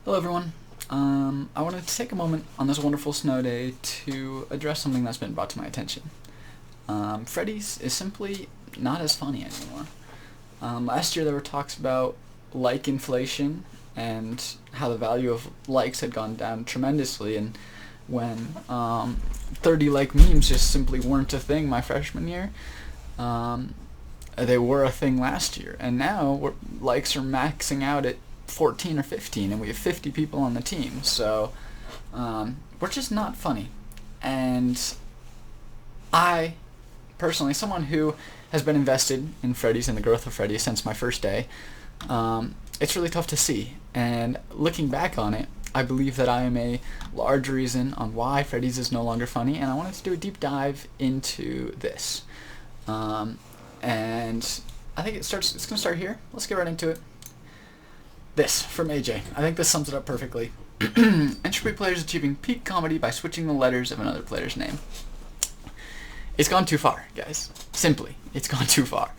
Hello everyone. I wanted to take a moment on this wonderful snow day to address something that's been brought to my attention. Freddy's is simply not as funny anymore. Last year there were talks about like inflation and how the value of likes had gone down tremendously, and when 30 like memes just simply weren't a thing my freshman year, they were a thing last year, and now likes are maxing out at 14 or 15, and we have 50 people on the team, so we're just not funny. And I, personally, someone who has been invested in Freddy's and the growth of Freddy since my first day, it's really tough to see. And looking back on it, I believe that I am a large reason on why Freddy's is no longer funny, and I wanted to do a deep dive into this. And I think it's going to start here. Let's get right into it. This, from AJ. I think this sums it up perfectly. Entropy players achieving peak comedy by switching the letters of another player's name. It's gone too far, guys. Simply, it's gone too far.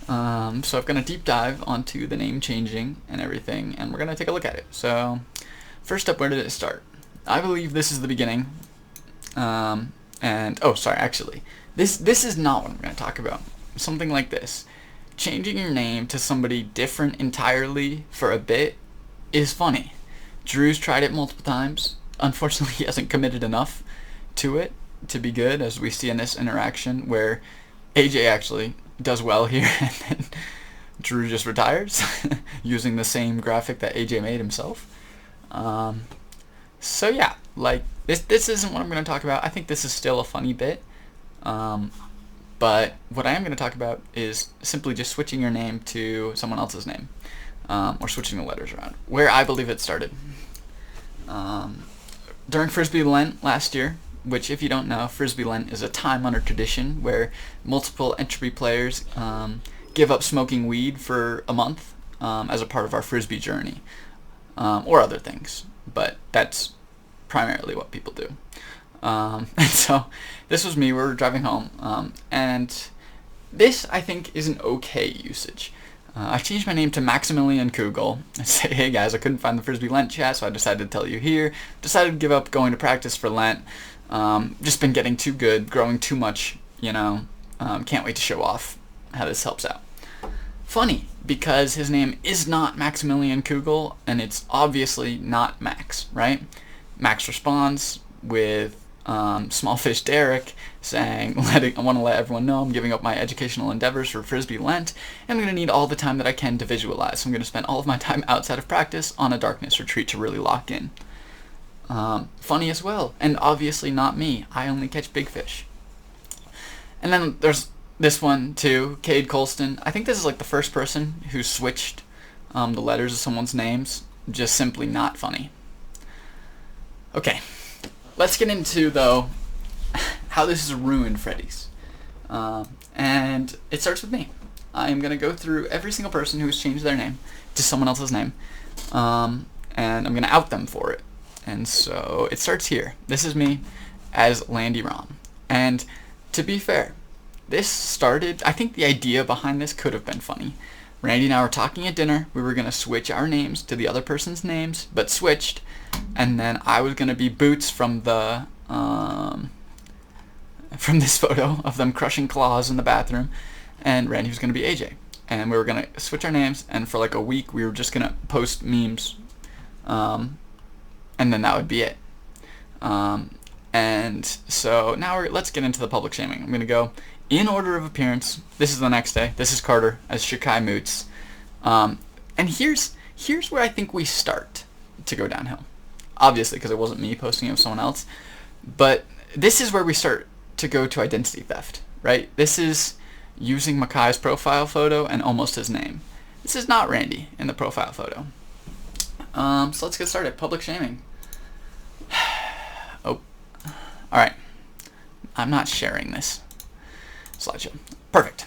So I've got a deep dive onto the name changing and everything, and we're going to take a look at it. So, first up, where did it start? I believe this is the beginning. Actually, this is not what I'm going to talk about. Something like this. Changing your name to somebody different entirely for a bit is funny. Drew's tried it multiple times. Unfortunately, he hasn't committed enough to it to be good, as we see in this interaction where AJ actually does well here and then Drew just retires using the same graphic that AJ made himself. So yeah, like this isn't what I'm going to talk about. I think this is still a funny bit. But what I am going to talk about is simply just switching your name to someone else's name, or switching the letters around, where I believe it started. During Frisbee Lent last year, which, if you don't know, Frisbee Lent is a time-honored tradition where multiple Entropy players give up smoking weed for a month as a part of our Frisbee journey, or other things, but that's primarily what people do. And so this was me. We were driving home, and this, I think, is an okay usage. I changed my name to Maximilian Kugel and say, hey guys, I couldn't find the Frisbee Lent chat, so I decided to tell you here. Decided to give up going to practice for Lent. Just been getting too good, growing too much, can't wait to show off how this helps out. Funny, because his name is not Maximilian Kugel, and it's obviously not Max, right? Max responds with Small Fish Derek saying, I want to let everyone know I'm giving up my educational endeavors for Frisbee Lent, and I'm going to need all the time that I can to visualize. So I'm going to spend all of my time outside of practice on a darkness retreat to really lock in. Funny as well, and obviously not me. I only catch big fish. And then there's this one too, Cade Colston. I think this is like the first person who switched the letters of someone's names. Just simply not funny. Okay. Let's get into, though, how this has ruined Freddy's. And it starts with me. I'm going to go through every single person who has changed their name to someone else's name, and I'm going to out them for it. And so it starts here. This is me as Landy Rom. And to be fair, this started, I think the idea behind this could have been funny. Randy and I were talking at dinner. We were going to switch our names to the other person's names, but switched. And then I was going to be Boots from the from this photo of them crushing claws in the bathroom, and Randy was going to be AJ. And we were going to switch our names, and for like a week we were just going to post memes, and then that would be it. And so now let's get into the public shaming. I'm going to go in order of appearance. This is the next day. This is Carter as Shikai Moots. And here's where I think we start to go downhill. Obviously, because it wasn't me posting it, was someone else. But this is where we start to go to identity theft, right? This is using Makai's profile photo and almost his name. This is not Randy in the profile photo. So let's get started. Public shaming. Oh. Alright. I'm not sharing this slideshow. Perfect.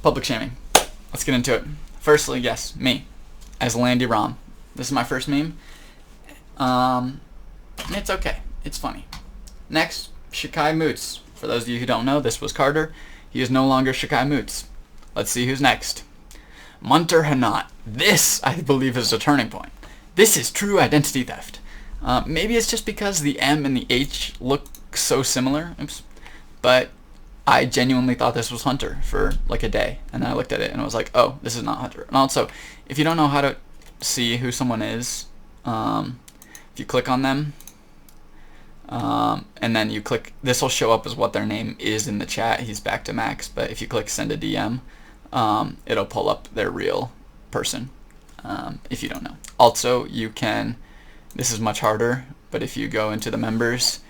Public shaming. Let's get into it. Firstly, yes, me as Landy Rom. This is my first meme. It's okay. It's funny. Next, Shikai Moots. For those of you who don't know, this was Carter. He is no longer Shikai Moots. Let's see who's next. Munter Hanat. This, I believe, is a turning point. This is true identity theft. Maybe it's just because the M and the H look so similar. Oops. But I genuinely thought this was Hunter for like a day, and then I looked at it and I was like, oh, this is not Hunter. And also, if you don't know how to see who someone is, if you click on them, and then you click, this will show up as what their name is in the chat. He's back to Max, but if you click send a DM, it'll pull up their real person, if you don't know. Also, you can, this is much harder, but if you go into the members,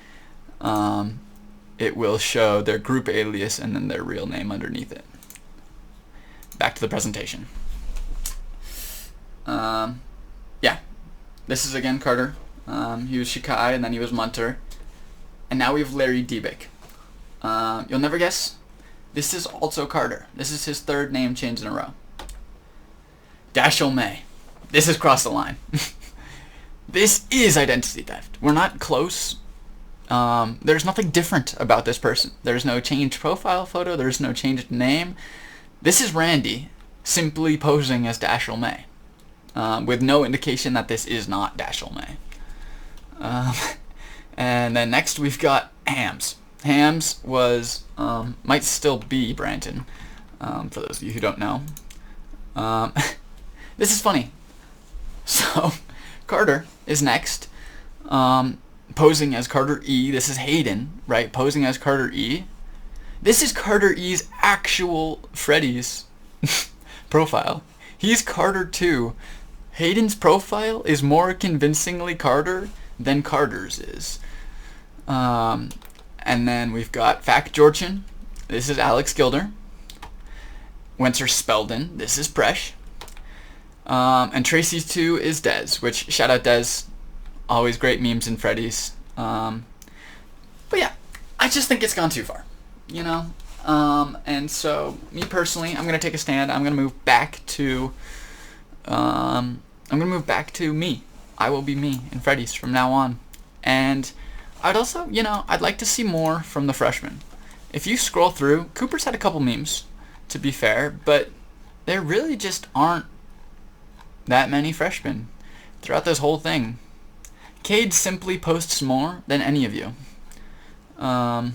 it will show their group alias and then their real name underneath it. Back to the presentation. Yeah, this is again Carter. He was Shikai, and then he was Munter. And now we have Larry Diebick. You'll never guess. This is also Carter. This is his third name change in a row. Dashiell May. This has crossed the line. This is identity theft. We're not close. There's nothing different about this person. There's no changed profile photo. There's no changed name. This is Randy simply posing as Dashiell May, with no indication that this is not Dashiell May. And then next we've got Hams. Hams was, might still be Branton, for those of you who don't know. This is funny. So, Carter is next, posing as Carter E. This is Hayden, right, posing as Carter E. This is Carter E.'s actual Freddy's profile. He's Carter 2. Hayden's profile is more convincingly Carter than Carter's is. And then we've got Fact Georgian. This is Alex Gilder. Wenser Spelden. This is Presh. And Tracy's 2 is Dez, which, shout out Dez. Always great memes in Freddy's. But yeah, I just think it's gone too far, you know? And so, me personally, I'm going to take a stand. I'm going to move back to... I'm going to move back to me. I will be me in Freddy's from now on. And I'd also, you know, I'd like to see more from the freshmen. If you scroll through, Cooper's had a couple memes, to be fair, but there really just aren't that many freshmen throughout this whole thing. Cade simply posts more than any of you. Yeah,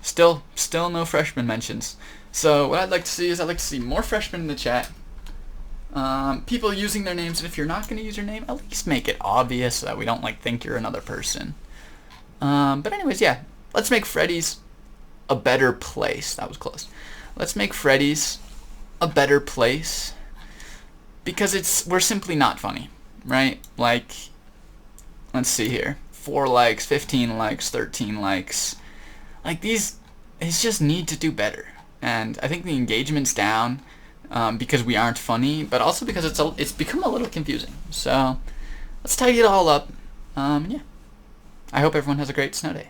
still no freshman mentions. So what I'd like to see is I'd like to see more freshmen in the chat. People using their names, and if you're not going to use your name, at least make it obvious so that we don't think you're another person. But anyways, yeah, let's make Freddy's a better place. That was close. Let's make Freddy's a better place because we're simply not funny, right? Like, let's see here. 4 likes, 15 likes, 13 likes. Like, these just need to do better. And I think the engagement's down. Because we aren't funny, but also because it's become a little confusing. So let's tidy it all up. Yeah. I hope everyone has a great snow day.